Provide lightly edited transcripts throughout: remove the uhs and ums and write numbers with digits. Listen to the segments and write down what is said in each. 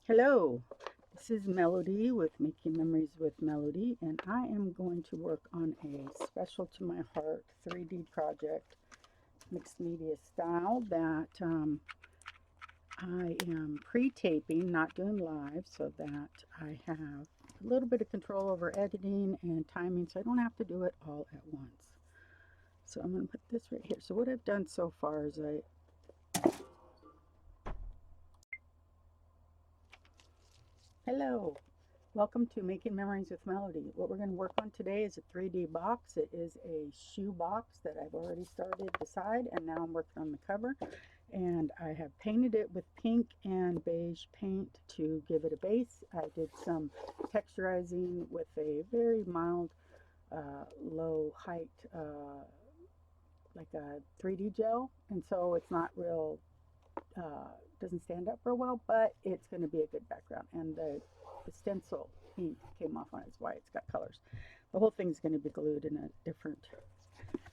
Hello, this is Melody with Making Memories with Melody, and I am going to work on a special to my heart 3D project, mixed media style, that I am pre-taping, not doing live, so that I have a little bit of control over editing and timing, so I don't have to do it all at once. So I'm going to put this right here. So what I've done so far is hello. Welcome to Making Memories with Melody. What we're going to work on today is a 3D box. It is a shoe box that I've already started the side, and now I'm working on the cover. And I have painted it with pink and beige paint to give it a base. I did some texturizing with a very mild, low height, like a 3D gel. And so it's not real, doesn't stand up real well, but it's going to be a good background. And the stencil ink came off on it. It's why it's got colors. The whole thing's going to be glued in a different,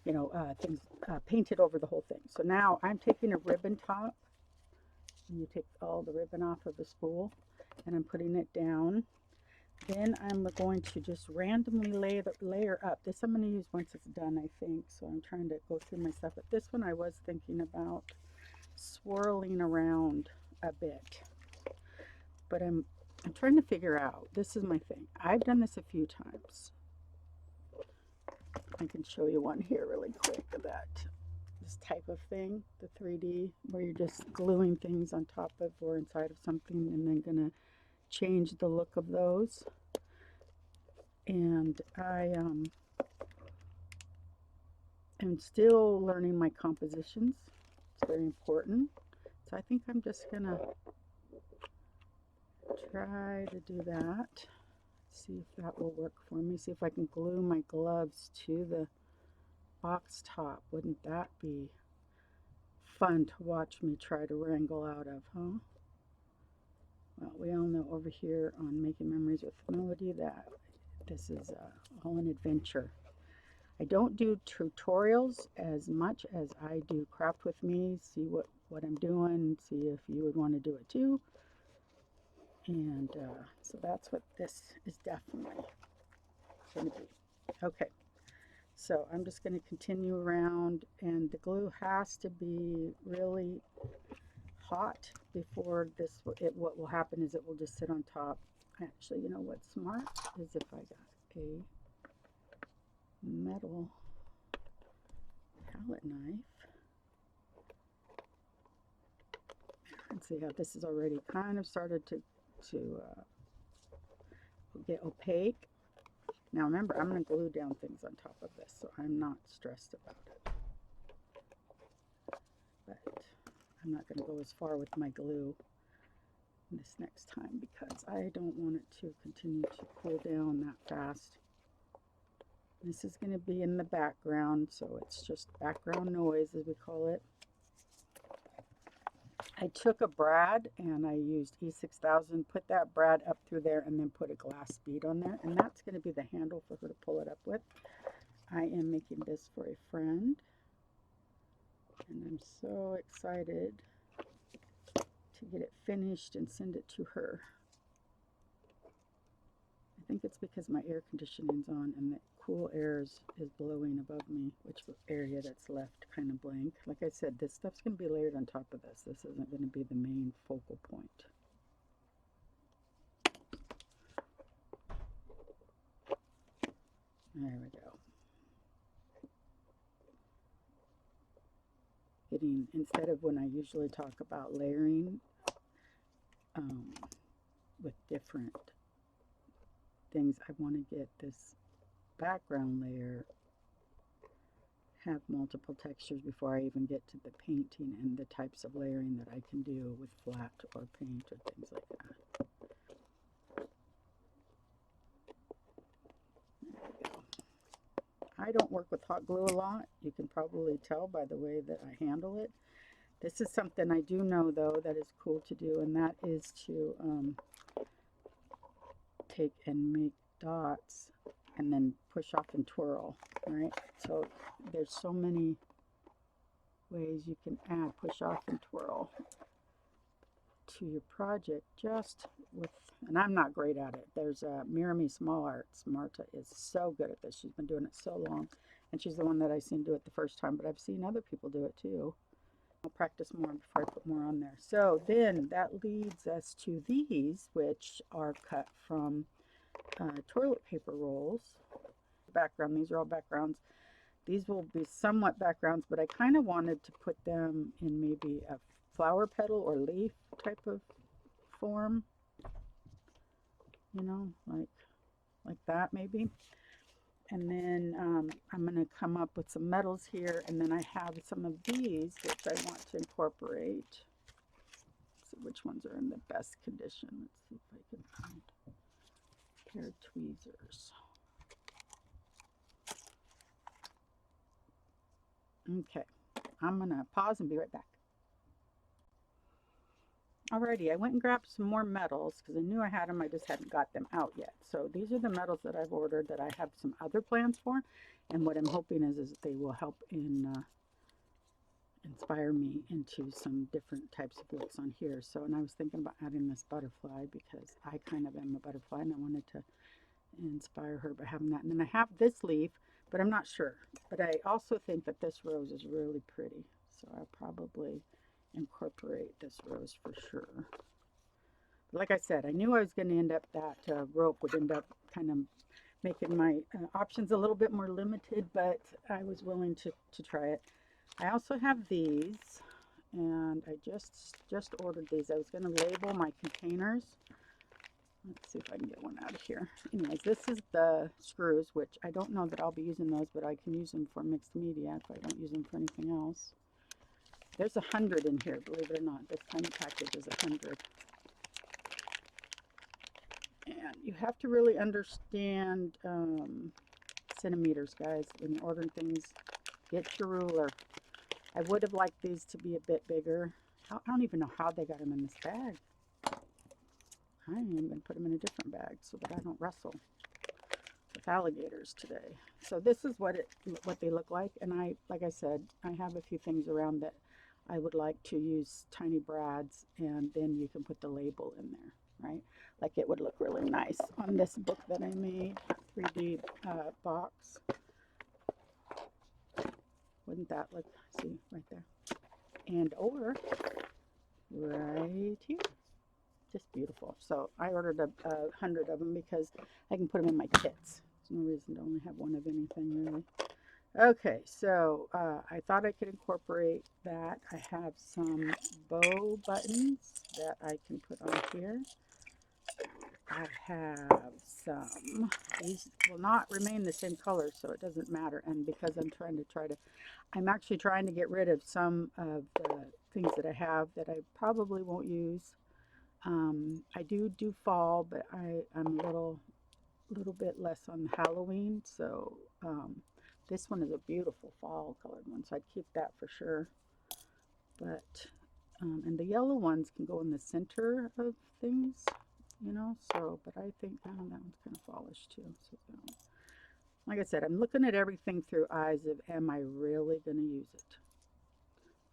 things painted over the whole thing. So now I'm taking a ribbon top, and you take all the ribbon off of the spool, and I'm putting it down. Then I'm going to just randomly layer up. This I'm going to use once it's done, I think. So I'm trying to go through my stuff. But this one I was thinking about swirling around a bit. But I'm trying to figure out, this is my thing. I've done this a few times. I can show you one here really quick of that. This type of thing, the 3D, where you're just gluing things on top of or inside of something and then gonna change the look of those. And I am still learning my compositions. It's very important. So I think I'm just gonna try to do that. See if that will work for me. See if I can glue my gloves to the box top. Wouldn't that be fun to watch me try to wrangle out of, huh? Well, we all know over here on Making Memories with Melody that this is all an adventure. I don't do tutorials as much as I do craft with me, see what I'm doing, see if you would want to do it too. And so that's what this is definitely going to be. Okay, so I'm just going to continue around, and the glue has to be really hot before what will happen is it will just sit on top. Actually, you know what's smart is if I got a metal palette knife. And see how this is already kind of started to get opaque. Now remember, I'm going to glue down things on top of this, so I'm not stressed about it. But I'm not going to go as far with my glue this next time because I don't want it to continue to cool down that fast. This is going to be in the background, so it's just background noise, as we call it. I took a brad and I used E6000, put that brad up through there, and then put a glass bead on there, and that's going to be the handle for her to pull it up with. I am making this for a friend, and I'm so excited to get it finished and send it to her. I think it's because my air conditioning's on and the cool air is blowing above me, which area that's left kind of blank. Like I said, this stuff's going to be layered on top of this. This isn't going to be the main focal point. There we go. Instead of when I usually talk about layering with different things, I want to get this background layer have multiple textures before I even get to the painting and the types of layering that I can do with flat or paint or things like that. There we go. I don't work with hot glue a lot. You can probably tell by the way that I handle it. This is something I do know though that is cool to do, and that is to take and make dots and then push off and twirl, right? So there's so many ways you can add push off and twirl to your project just with, and I'm not great at it. There's Mirami Small Arts. Marta is so good at this. She's been doing it so long, and she's the one that I seen do it the first time, but I've seen other people do it too. I'll practice more before I put more on there. So then that leads us to these, which are cut from toilet paper rolls. Background, these are all backgrounds. These will be somewhat backgrounds, but I kind of wanted to put them in maybe a flower petal or leaf type of form, you know, like that maybe. And then I'm going to come up with some metals here, and then I have some of these which I want to incorporate. Let's see which ones are in the best condition. Let's see if I can find a pair of tweezers. Okay, I'm going to pause and be right back. Alrighty, I went and grabbed some more metals because I knew I had them, I just hadn't got them out yet. So these are the metals that I've ordered that I have some other plans for, and what I'm hoping is that they will help in inspire me into some different types of looks on here. So, and I was thinking about adding this butterfly because I kind of am a butterfly, and I wanted to inspire her by having that. And then I have this leaf, but I'm not sure. But I also think that this rose is really pretty, so I'll probably incorporate this rose for sure. But like I said, I knew I was going to end up that rope would end up kind of making my options a little bit more limited, but I was willing to try it. I also have these, and I just ordered these. I was going to label my containers. Let's see if I can get one out of here. Anyways, this is the screws, which I don't know that I'll be using those, but I can use them for mixed media if I don't use them for anything else. There's 100 in here, believe it or not. This tiny package is 100. And you have to really understand centimeters, guys, when you're ordering things. Get your ruler. I would have liked these to be a bit bigger. I don't even know how they got them in this bag. I'm even going to put them in a different bag so that I don't wrestle with alligators today. So this is what they look like. And like I said, I have a few things around that I would like to use tiny brads, and then you can put the label in there, right? Like it would look really nice on this book that I made, 3D box. Wouldn't that look, see, right there. And or right here. Just beautiful. So I ordered 100 of them because I can put them in my kits. There's no reason to only have one of anything, really. Okay, so I thought I could incorporate that. I have some bow buttons that I can put on here. I have some, these will not remain the same color, so it doesn't matter. And because I'm actually trying to get rid of some of the things that I have that I probably won't use. I do fall, but I'm a little bit less on Halloween, so this one is a beautiful fall colored one, so I'd keep that for sure. But and the yellow ones can go in the center of things, you know, so, but I think that one's kind of fallish too. So like I said, I'm looking at everything through eyes of, am I really going to use it?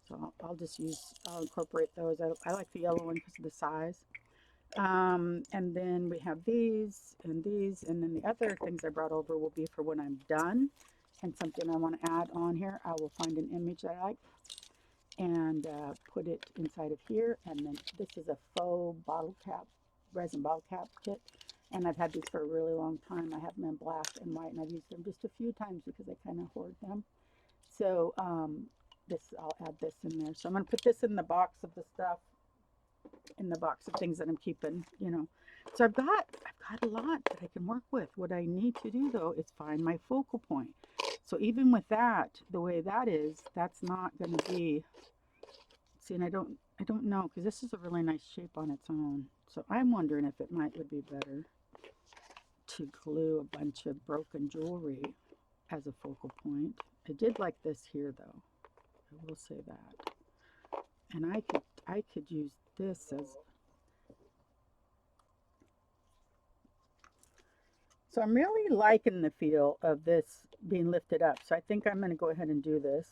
So I'll incorporate those. I like the yellow one because of the size. And then we have these, and then the other things I brought over will be for when I'm done, and something I want to add on here. I will find an image that I like and put it inside of here. And then this is a faux bottle cap, resin bottle cap kit, and I've had these for a really long time. I have them in black and white, and I've used them just a few times because I kind of hoard them. So I'll add this in there. So I'm going to put this in the box of the stuff, in the box of things that I'm keeping, you know. So I've got a lot that I can work with. What I need to do though is find my focal point. So even with that, the way that is, that's not going to be, see, and I don't know, because this is a really nice shape on its own. So I'm wondering if it would be better to glue a bunch of broken jewelry as a focal point. I did like this here though. I will say that. And I could use this as, so I'm really liking the feel of this being lifted up. So I think I'm going to go ahead and do this,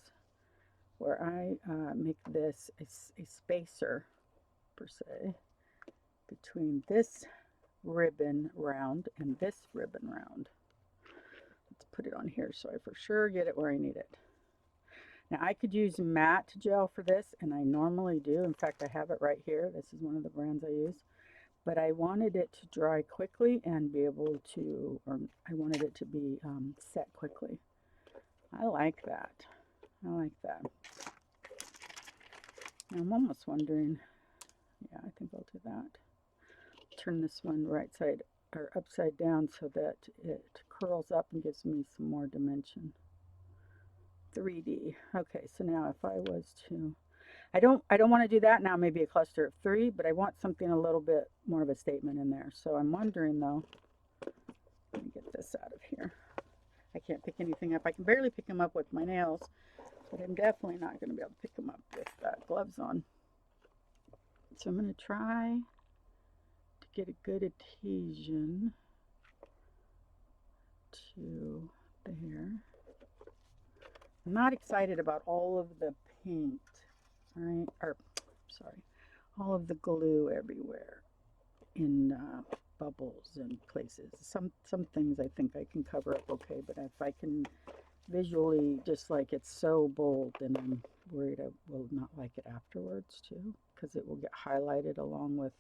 where I make this a spacer per se. between this ribbon round and this ribbon round. Let's put it on here so I for sure get it where I need it. Now I could use matte gel for this, and I normally do. In fact, I have it right here. This is one of the brands I use. But I wanted it to dry quickly and be able to, or I wanted it to be set quickly. I like that. I like that. Now I'm almost wondering, yeah, I think I'll do that. Turn this one right side or upside down so that it curls up and gives me some more dimension. 3D. Okay, so now if I was to, I don't want to do that now, maybe a cluster of 3, but I want something a little bit more of a statement in there. So I'm wondering though, let me get this out of here. I can't pick anything up. I can barely pick them up with my nails, but I'm definitely not going to be able to pick them up with gloves on. So I'm going to try to get a good adhesion to there. I'm not excited about all of the paint, right? Or, sorry, all of the glue everywhere in bubbles and places. Some things I think I can cover up okay, but if I can visually just like it's so bold, then I'm worried I will not like it afterwards too, because it will get highlighted along with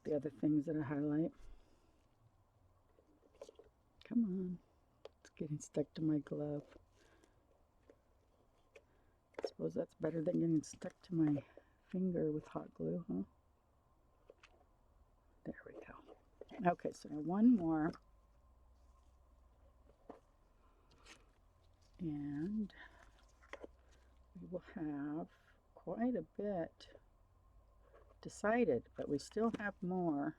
the other things that I highlight. Come on, it's getting stuck to my glove. I suppose that's better than getting stuck to my finger with hot glue, huh? There we go. Okay, so now one more. And we will have quite a bit decided, but we still have more.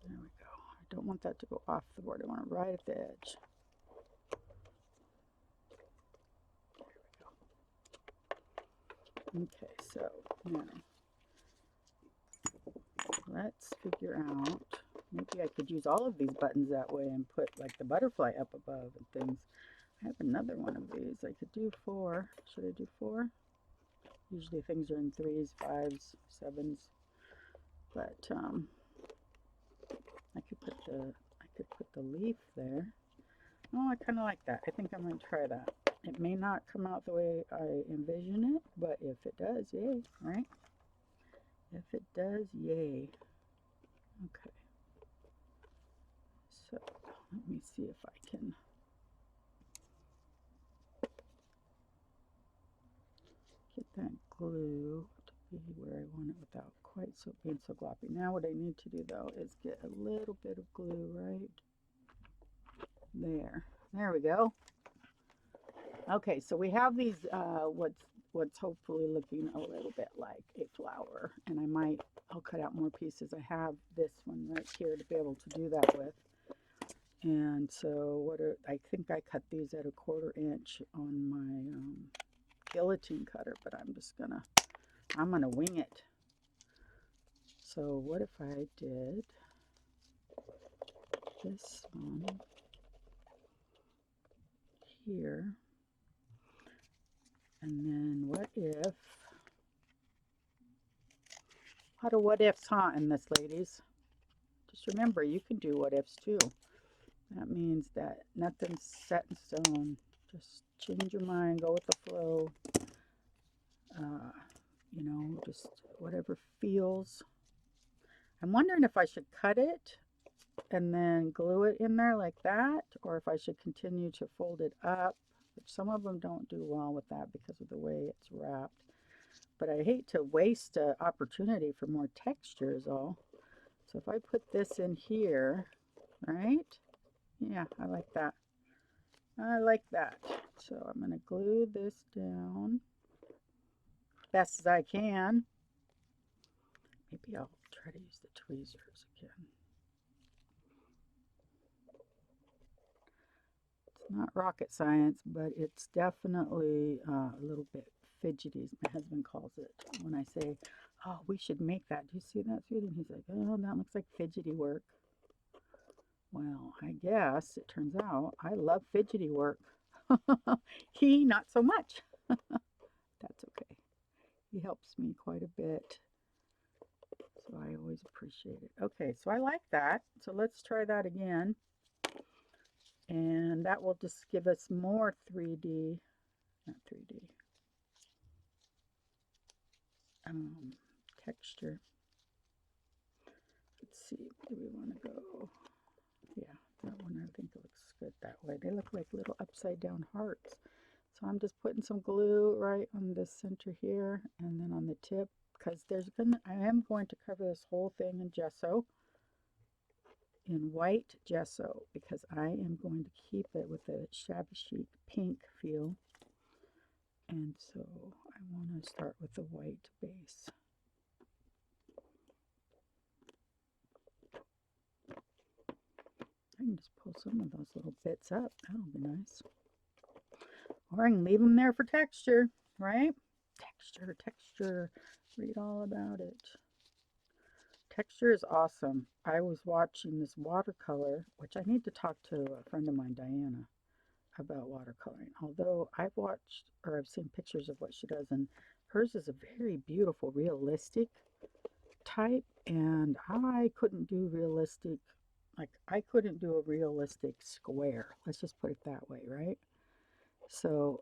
There we go. I don't want that to go off the board. I want it right at the edge. Okay, so now let's figure out, maybe I could use all of these buttons that way and put like the butterfly up above and things. I have another one of these. I could do 4. Should I do 4? Usually things are in 3s, 5s, 7s, but I could put the leaf there. Oh, I kind of like that. I think I'm going to try that. It may not come out the way I envision it, but if it does, yay, right? If it does, yay. Okay. So let me see if I can get that glue to be where I want it without quite so being so gloppy. Now what I need to do though is get a little bit of glue right there. There we go. Okay, so we have these, what's hopefully looking a little bit like a flower, and I'll cut out more pieces. I have this one right here to be able to do that with. And so I think I cut these at 1/4 inch on my guillotine cutter, but I'm gonna wing it. So what if I did this one here? And then what if, a lot of what ifs, huh, in this, ladies? Just remember, you can do what ifs too. That means that nothing's set in stone. Just change your mind, go with the flow. You know, just whatever feels. I'm wondering if I should cut it and then glue it in there like that, or if I should continue to fold it up. Some of them don't do well with that because of the way it's wrapped. But I hate to waste an opportunity for more texture is all. So if I put this in here, right? Yeah, I like that. I like that. So I'm going to glue this down best as I can. Maybe I'll try to use the tweezers again. It's not rocket science, but it's definitely a little bit fidgety, as my husband calls it. When I say, oh, we should make that. Do you see that, sweetie? And he's like, oh, that looks like fidgety work. Well, I guess it turns out I love fidgety work. He, not so much. That's okay. He helps me quite a bit So I always appreciate it. Okay, so I like that. So let's try that again. And that will just give us more 3D, not 3D, texture. Let's see, do we want to go? Yeah, that one, I think it looks good that way. They look like little upside down hearts. So I'm just putting some glue right on the center here and then on the tip, because I am going to cover this whole thing in gesso, in white gesso, because I am going to keep it with a shabby chic pink feel. And so I want to start with the white base. I can just pull some of those little bits up. That'll be nice. Or I can leave them there for texture, right? Texture, texture. Read all about it. Texture is awesome. I was watching this watercolor, which I need to talk to a friend of mine, Diana, about watercoloring. Although I've watched, or I've seen pictures of what she does, and hers is a very beautiful, realistic type, and I couldn't do realistic, like I couldn't do a realistic square. Let's just put it that way, right? So,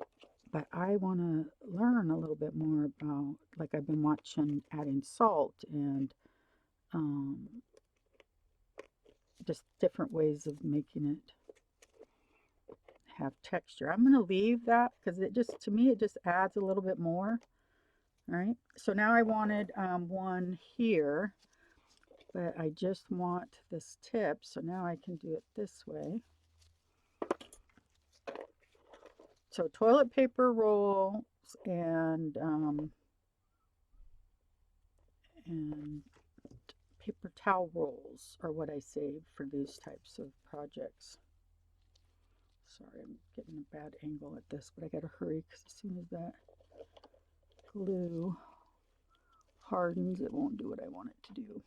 but I want to learn a little bit more about, like I've been watching adding salt and just different ways of making it have texture. I'm going to leave that because it just, to me, it just adds a little bit more. All right. So now I wanted one here, but I just want this tip. So now I can do it this way. So toilet paper rolls and paper towel rolls are what I save for these types of projects. Sorry, I'm getting a bad angle at this, but I gotta hurry because as soon as that glue hardens, it won't do what I want it to do.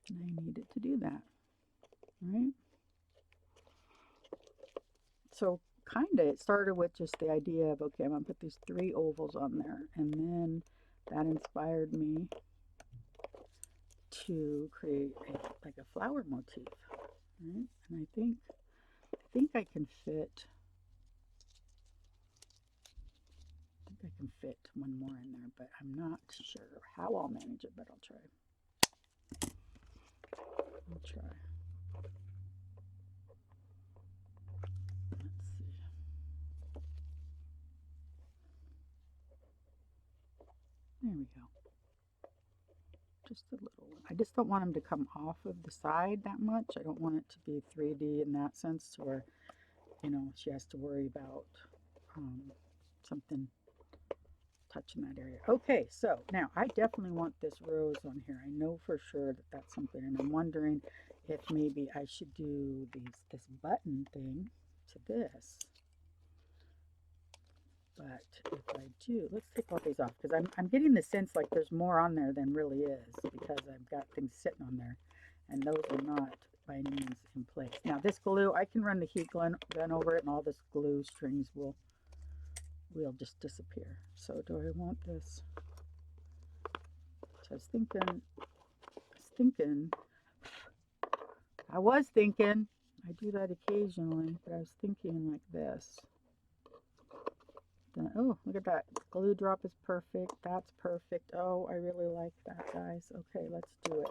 And I need it to do that, right? So kinda it started with just the idea of, okay, I'm gonna put these 3 ovals on there, and then that inspired me to create like a flower motif, right? And I think I can fit. I can fit one more in there, but I'm not sure how I'll manage it, but I'll try. Let's see. There we go. Just a little one. I just don't want them to come off of the side that much. I don't want it to be 3D in that sense, to where, you know, she has to worry about something touching that area. Okay, so now I definitely want this rose on here. I know for sure that that's something, and I'm wondering if maybe I should do this button thing to this. But if I do, let's take all these off, because I'm getting the sense like there's more on there than really is, because I've got things sitting on there, and those are not by any means in place. Now this glue, I can run the heat gun over it, and all this glue strings will just disappear. So do I want this? So I was thinking, I do that occasionally, but I was thinking like this. Then, oh, look at that. Glue drop is perfect. That's perfect. Oh, I really like that, guys. Okay, let's do it.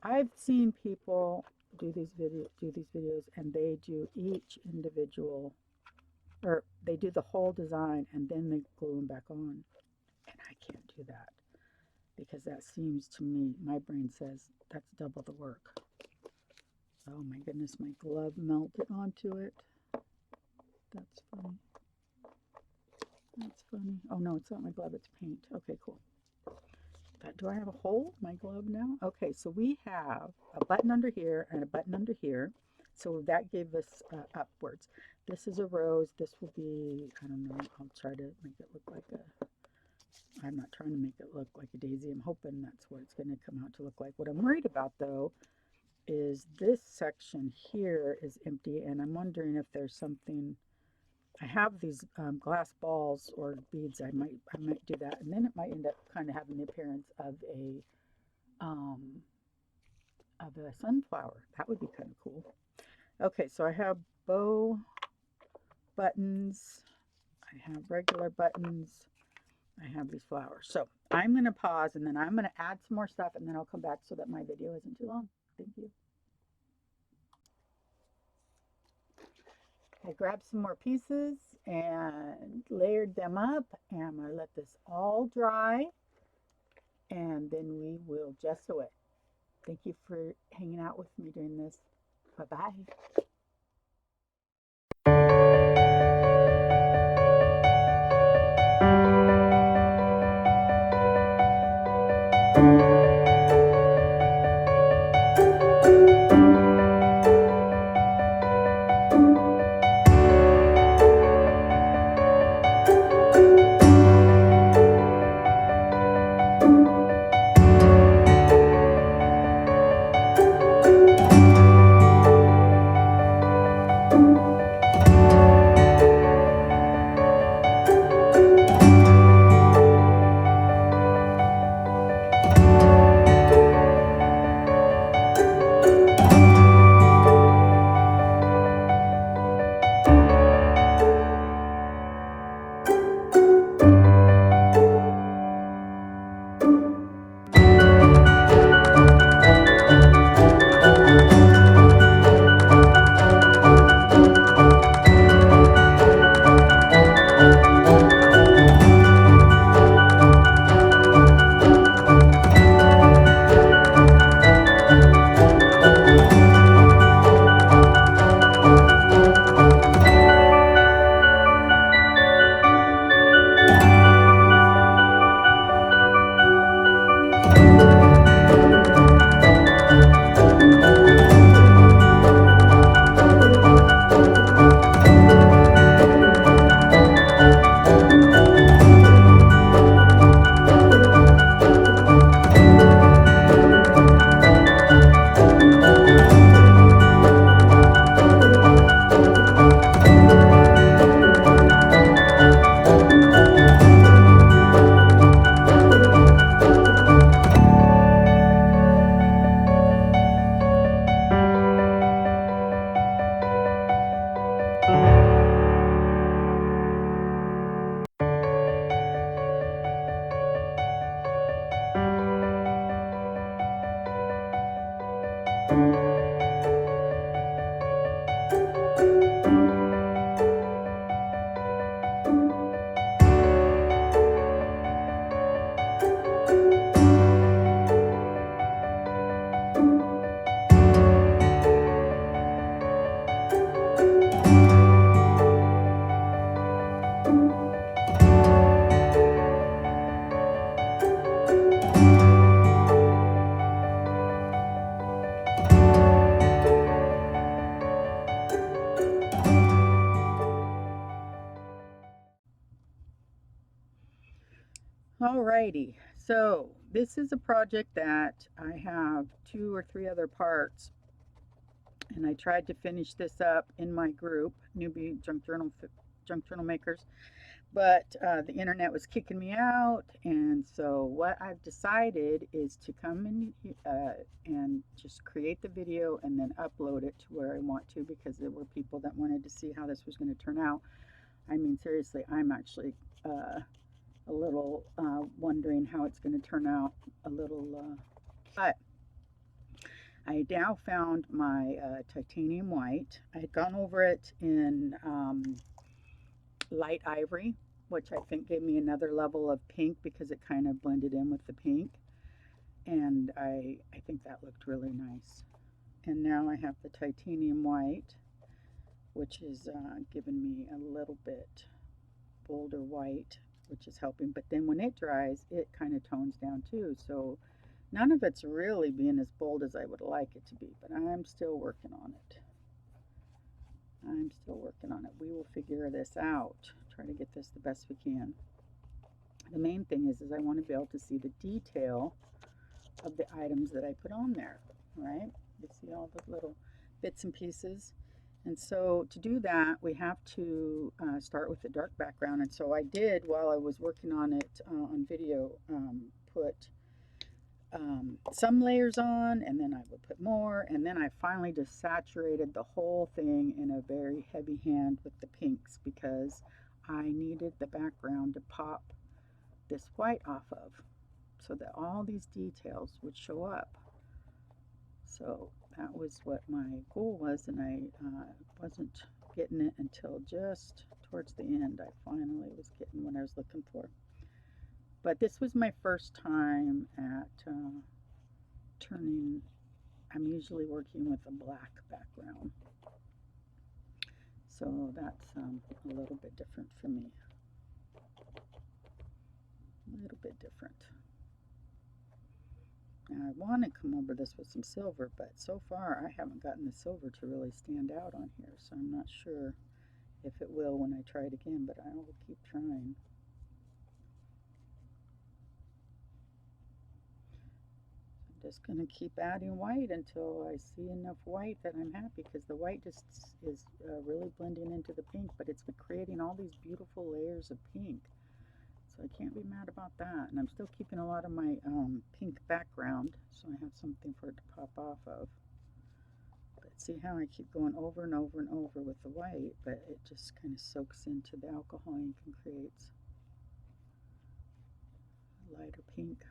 I've seen people do these videos, and they do each individual, or they do the whole design and then they glue them back on. And I can't do that, because that seems to me, my brain says that's double the work. Oh my goodness, my glove melted onto it. That's funny. That's funny. Oh no, it's not my glove, it's paint. Okay, cool. Do I have a hole in my glove now? Okay, so we have a button under here and a button under here. So that gave us upwards. This is a rose. This will be, I don't know, I'll try to make it look like I'm not trying to make it look like a daisy. I'm hoping that's what it's going to come out to look like. What I'm worried about, though, is this section here is empty, and I'm wondering if there's something I have these glass balls or beads. I might do that, and then it might end up kind of having the appearance um, of a sunflower. That would be kind of cool. Okay, so I have bow buttons. I have regular buttons. I have these flowers. So I'm going to pause, and then I'm going to add some more stuff, and then I'll come back so that my video isn't too long. Thank you. I grabbed some more pieces and layered them up, and I'm going to let this all dry, and then we will gesso it. Thank you for hanging out with me during this. Bye-bye. Alrighty, so this is a project that I have 2 or 3 other parts, and I tried to finish this up in my group, Newbie Junk Journal Makers, but the internet was kicking me out, and so what I've decided is to come in and just create the video and then upload it to where I want to, because there were people that wanted to see how this was going to turn out. I mean, seriously, I'm actually a little wondering how it's going to turn out, but I now found my titanium white. I had gone over it in light ivory, which I think gave me another level of pink because it kind of blended in with the pink, and I think that looked really nice. And now I have the titanium white, which is giving me a little bit bolder white, which is helping. But then when it dries, it kind of tones down too. So none of it's really being as bold as I would like it to be, but I'm still working on it. We will figure this out. Try to get this the best we can. The main thing is I want to be able to see the detail of the items that I put on there, right? You see all the little bits and pieces. And so to do that, we have to start with the dark background. And so I did, while I was working on it on video, put some layers on, and then I would put more, and then I finally just saturated the whole thing in a very heavy hand with the pinks because I needed the background to pop this white off of so that all these details would show up. So that was what my goal was, and I wasn't getting it until just towards the end. I finally was getting what I was looking for. But this was my first time at turning. I'm usually working with a black background, so that's a little bit different for me. A little bit different. Now I want to come over this with some silver, but so far I haven't gotten the silver to really stand out on here, so I'm not sure if it will when I try it again, but I will keep trying. I'm just going to keep adding white until I see enough white that I'm happy, because the white just is really blending into the pink, but it's creating all these beautiful layers of pink. So I can't be mad about that. And I'm still keeping a lot of my pink background, so I have something for it to pop off of. But see how I keep going over and over and over with the white, but it just kind of soaks into the alcohol ink and creates a lighter pink.